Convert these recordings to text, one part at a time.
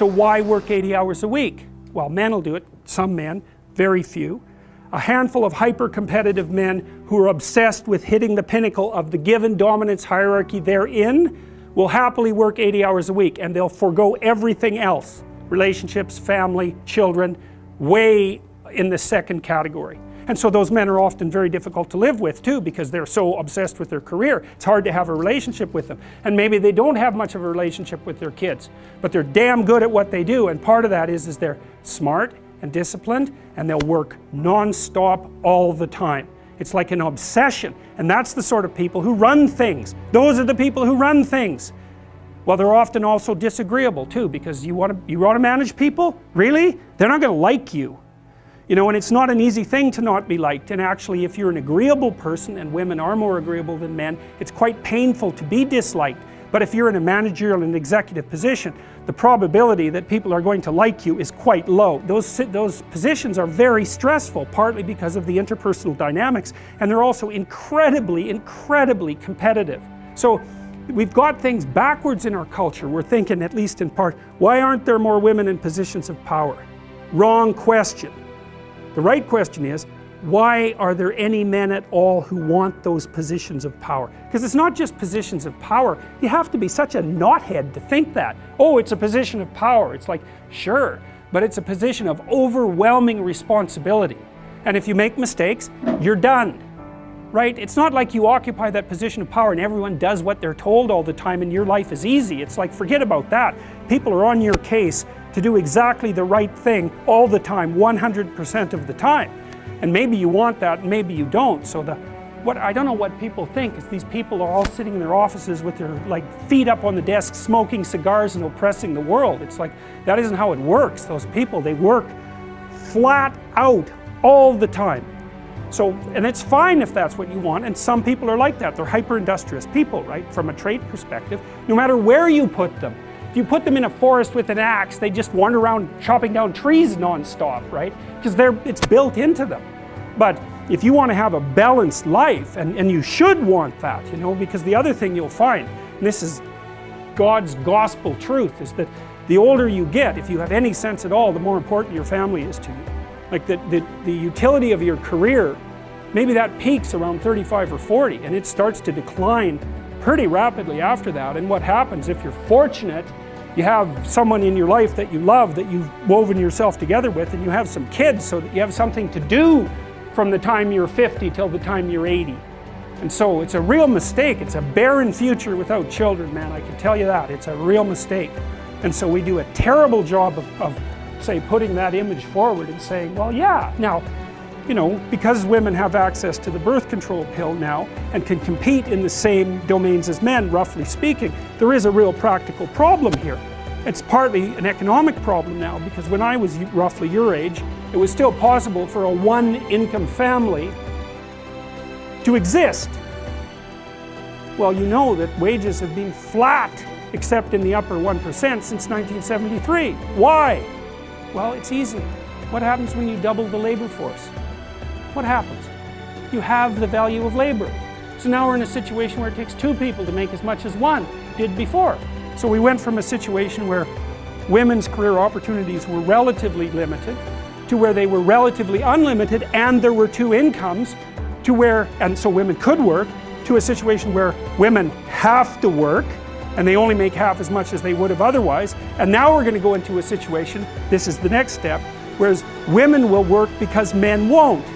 So why work 80 hours a week? Well, men will do it, some men, very few. A handful of hyper-competitive men who are obsessed with hitting the pinnacle of the given dominance hierarchy they're in will happily work 80 hours a week, and they'll forego everything else. Relationships, family, children, way in the second category. And so those men are often very difficult to live with too, because they're so obsessed with their career. It's hard to have a relationship with them. And maybe they don't have much of a relationship with their kids, but they're damn good at what they do, and part of that is they're smart and disciplined, and they'll work non-stop all the time. It's like an obsession, and that's the sort of people who run things. Those are the people who run things. Well, they're often also disagreeable too, because you want to manage people? Really? They're not going to like you. You know, and it's not an easy thing to not be liked, and actually if you're an agreeable person, and women are more agreeable than men, it's quite painful to be disliked. But if you're in a managerial and executive position, the probability that people are going to like you is quite low. Those positions are very stressful, partly because of the interpersonal dynamics, and they're also incredibly, incredibly competitive. So we've got things backwards in our culture. We're thinking, at least in part, why aren't there more women in positions of power? Wrong question. The right question is, why are there any men at all who want those positions of power? Because it's not just positions of power. You have to be such a knothead to think that. Oh, it's a position of power. It's like, sure, but it's a position of overwhelming responsibility. And if you make mistakes, you're done. Right? It's not like you occupy that position of power and everyone does what they're told all the time and your life is easy. It's like, forget about that. People are on your case to do exactly the right thing all the time, 100% of the time. And maybe you want that, and maybe you don't. So I don't know what people think is these people are all sitting in their offices with their feet up on the desk, smoking cigars and oppressing the world. It's like, that isn't how it works. Those people, they work flat out all the time. So, and it's fine if that's what you want, and some people are like that. They're hyper-industrious people, right? From a trait perspective, no matter where you put them. If you put them in a forest with an axe, they just wander around chopping down trees non-stop, right? Because it's built into them. But if you want to have a balanced life, and you should want that, you know, because the other thing you'll find, and this is God's gospel truth, is that the older you get, if you have any sense at all, the more important your family is to you. Like the utility of your career, maybe that peaks around 35 or 40, and it starts to decline pretty rapidly after that. And what happens, if you're fortunate, you have someone in your life that you love, that you've woven yourself together with, and you have some kids so that you have something to do from the time you're 50 till the time you're 80. And so it's a real mistake. It's a barren future without children, man, I can tell you that. It's a real mistake. And so we do a terrible job of say, putting that image forward and saying, well, yeah, now, you know, because women have access to the birth control pill now and can compete in the same domains as men, roughly speaking, there is a real practical problem here. It's partly an economic problem now, because when I was roughly your age, it was still possible for a one-income family to exist. Well, you know that wages have been flat, except in the upper 1% since 1973. Why? Well, it's easy. What happens when you double the labor force? What happens? You have the value of labor. So now we're in a situation where it takes two people to make as much as one did before. So we went from a situation where women's career opportunities were relatively limited to where they were relatively unlimited and there were two incomes, to where, and so women could work, to a situation where women have to work and they only make half as much as they would have otherwise. And now we're going to go into a situation, this is the next step, whereas women will work because men won't.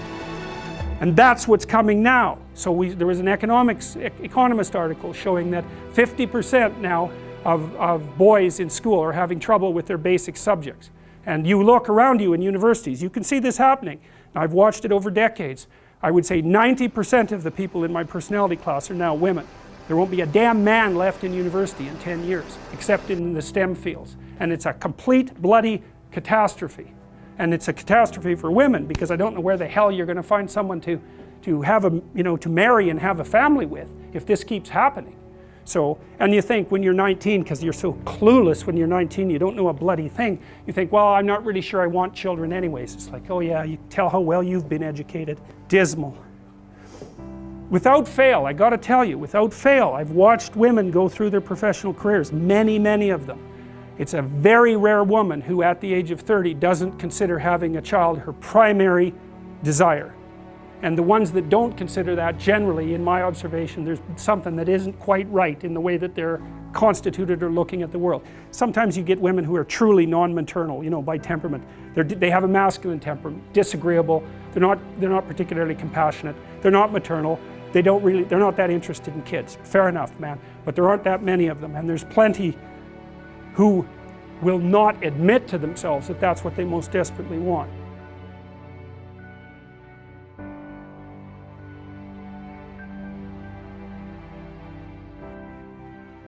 And that's what's coming now. So there was an economist article showing that 50% now of boys in school are having trouble with their basic subjects. And you look around you in universities, you can see this happening. I've watched it over decades. I would say 90% of the people in my personality class are now women. There won't be a damn man left in university in 10 years, except in the STEM fields. And it's a complete bloody catastrophe. And it's a catastrophe for women, because I don't know where the hell you're going to find someone to have a, you know, to marry and have a family with if this keeps happening. So, and you think when you're 19, because you're so clueless when you're 19, you don't know a bloody thing, you think, well, I'm not really sure I want children anyways. It's like, oh yeah, you tell how well you've been educated. Dismal. Without fail, I got to tell you, without fail, I've watched women go through their professional careers, many, many of them. It's a very rare woman who at the age of 30 doesn't consider having a child her primary desire. And the ones that don't consider that, generally, in my observation, there's something that isn't quite right in the way that they're constituted or looking at the world. Sometimes you get women who are truly non-maternal, you know, by temperament. They have a masculine temperament, disagreeable, they're not particularly compassionate, they're not maternal, they're not that interested in kids. Fair enough, man, but there aren't that many of them, and there's plenty who will not admit to themselves that that's what they most desperately want.